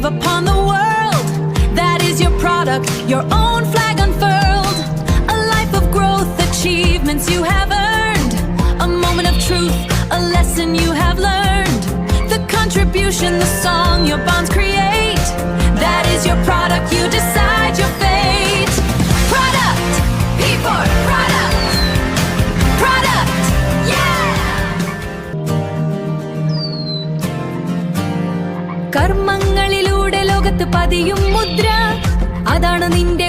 wave upon the world. That is your product, your own flag unfurled. A life of growth, achievements you have earned. A moment of truth, a lesson you have learned. The contribution, the song your bonds create. That is your product, you decide your fate. Product, P for product. Product, yeah! കർമ്മങ്ങളിലൂടെ ലോകത്ത് പതിയും മുദ്ര, അതാണ് നിന്റെ